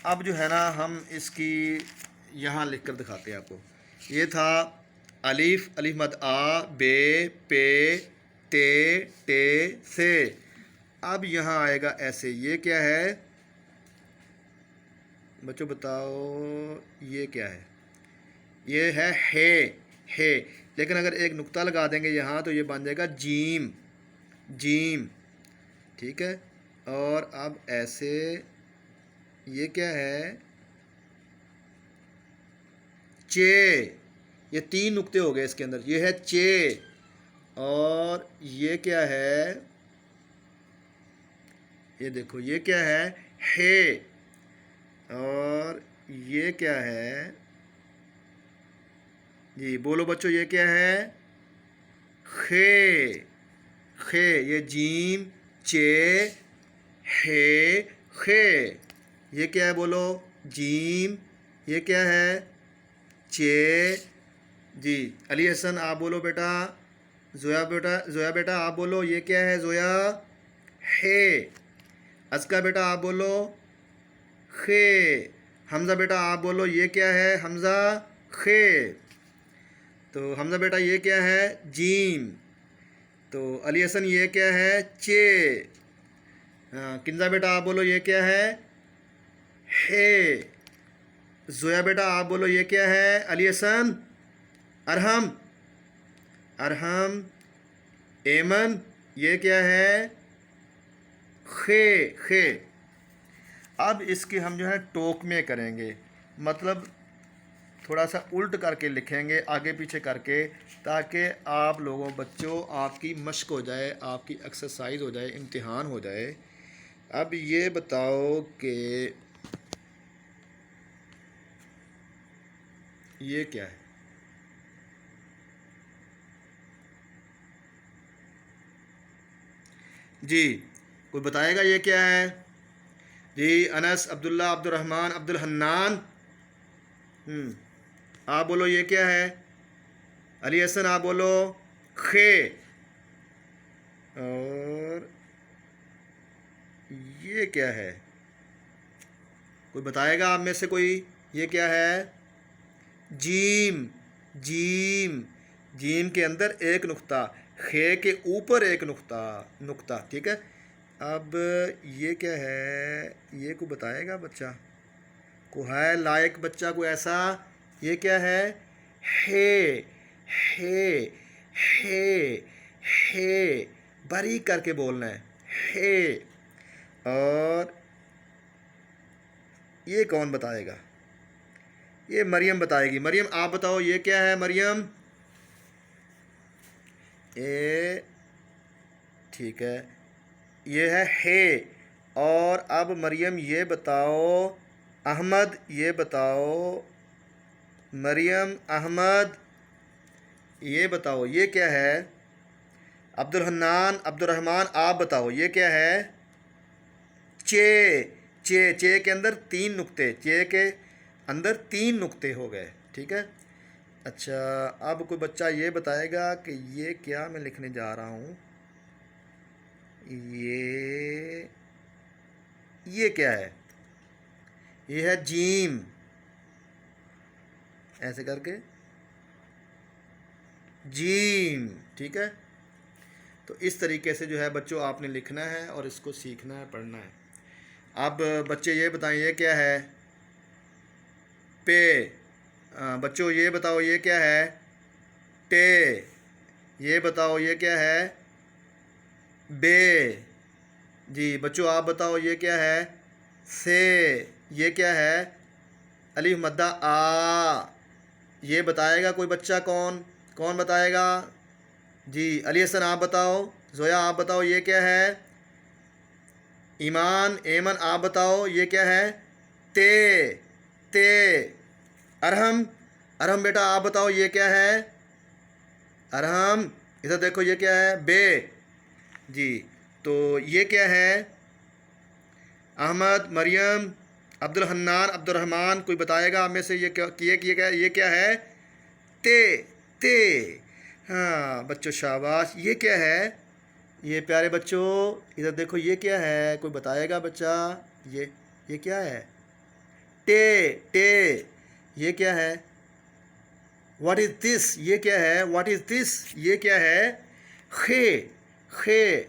अब जो है ना हम इसकी यहाँ लिख कर दिखाते हैं आपको। ये था अलिफ, अलिफ मद आ, बे, पे, ते, टे, से। अब यहाँ आएगा ऐसे। ये क्या है बच्चों बताओ, ये क्या है? ये है हे। लेकिन अगर एक नुक्ता लगा देंगे यहाँ तो ये बन जाएगा जीम, जीम। ठीक है। और अब ऐसे, ये क्या है? चे। ये तीन नुक्ते हो गए इसके अंदर। ये है चे। और ये क्या है? ये देखो, ये क्या है? हे। और ये क्या है जी? बोलो बच्चों, ये क्या है? खे। खे। ये जीम, चे, हे, खे। ये क्या है बोलो? जीम। ये क्या है? चे। जी अली हसन आप बोलो बेटा। जोया बेटा आप बोलो, ये क्या है जोया? हे। अस्का बेटा आप बोलो, खे। हमज़ा बेटा आप बोलो, ये क्या है? हमज़ा, खे। तो हमज़ा बेटा ये क्या है? जीम। तो अली हसन ये क्या है? चे। किंजा बेटा आप बोलो, ये क्या है? हे। जोया बेटा आप बोलो, ये क्या है? अली हसन, अरहम, अरहम, एमन, ये क्या है? खे, खे। अब इसके हम जो है टोक में करेंगे, मतलब थोड़ा सा उल्ट करके लिखेंगे, आगे पीछे करके, ताकि आप लोगों बच्चों आपकी मश्क हो जाए, आपकी एक्सरसाइज हो जाए, इम्तिहान हो जाए। अब ये बताओ कि ये क्या है? जी कोई बताएगा ये क्या है? जी अनस, अब्दुल्ला, अब्दुलरहमान, अब्दुल हन्नान, आप बोलो ये क्या है? अली हसन आप बोलो, खे। और ये क्या है? कोई बताएगा आप में से कोई? ये क्या है? Gym, gym. जीम के अंदर एक नुक्ता, खे के ऊपर एक नुक्ता, नुक्ता। ठीक है। अब ये क्या है? ये को बताएगा बच्चा? को है लायक बच्चा को ऐसा? ये क्या है? हे, हे, हे, हे। बारीक करके बोलना है, हे। और ये कौन बताएगा? ये मरियम बताएगी। मरियम आप बताओ, ये क्या है मरियम? ए, ठीक है, ये है हे। और अब मरियम ये बताओ, अहमद ये बताओ, मरियम, अहमद ये बताओ, ये क्या है? अब्दुल हन्नान, अब्दुलरहमान आप बताओ, ये क्या है? चे। चे, चे के अंदर तीन नुक्ते, चे के अंदर तीन नुक्ते हो गए। ठीक है। अच्छा, अब कोई बच्चा ये बताएगा कि ये क्या मैं लिखने जा रहा हूँ? ये क्या है? ये है जीम, ऐसे करके जीम। ठीक है। तो इस तरीके से जो है बच्चों आपने लिखना है और इसको सीखना है, पढ़ना है। अब बच्चे ये बताएं, ये क्या है? पे। बच्चों ये बताओ, ये क्या है? टे। ये बताओ, ये क्या है? बे। जी बच्चों आप बताओ, ये क्या है? से। ये क्या है? अलिफ मद्दा आ। ये बताएगा कोई बच्चा? कौन कौन बताएगा? जी अली हसन आप बताओ, जोया आप बताओ, ये क्या है? ईमान, एमन आप बताओ, ये क्या है? ते, ते। अरहम, अरहम बेटा आप बताओ, ये क्या है? अरहम, इधर देखो, ये क्या है? बे। जी तो ये क्या है? अहमद, मरियम, अब्दुल हन्नान, अब्दुलरहमान, कोई बताएगा आप में से? ये क्या है? ते, ते। हाँ बच्चों शाबाश। ये क्या है? ये प्यारे बच्चों इधर देखो, ये क्या है? कोई बताएगा बच्चा? ये क्या है? टे टे, ये क्या है? व्हाट इज दिस, ये क्या है? व्हाट इज दिस, ये क्या है? खे खे,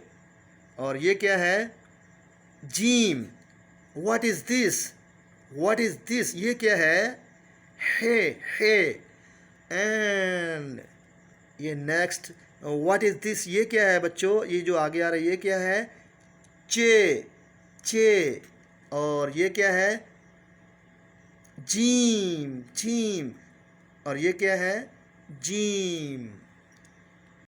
और ये क्या है? Gym, what is this, what is this, ये क्या है? हे हे, एंड ये नेक्स्ट व्हाट इज दिस, ये क्या है बच्चों? ये जो आगे आ रहा है ये क्या है? चे चे, और ये क्या है? जीम जीम, और ये क्या है? जीम।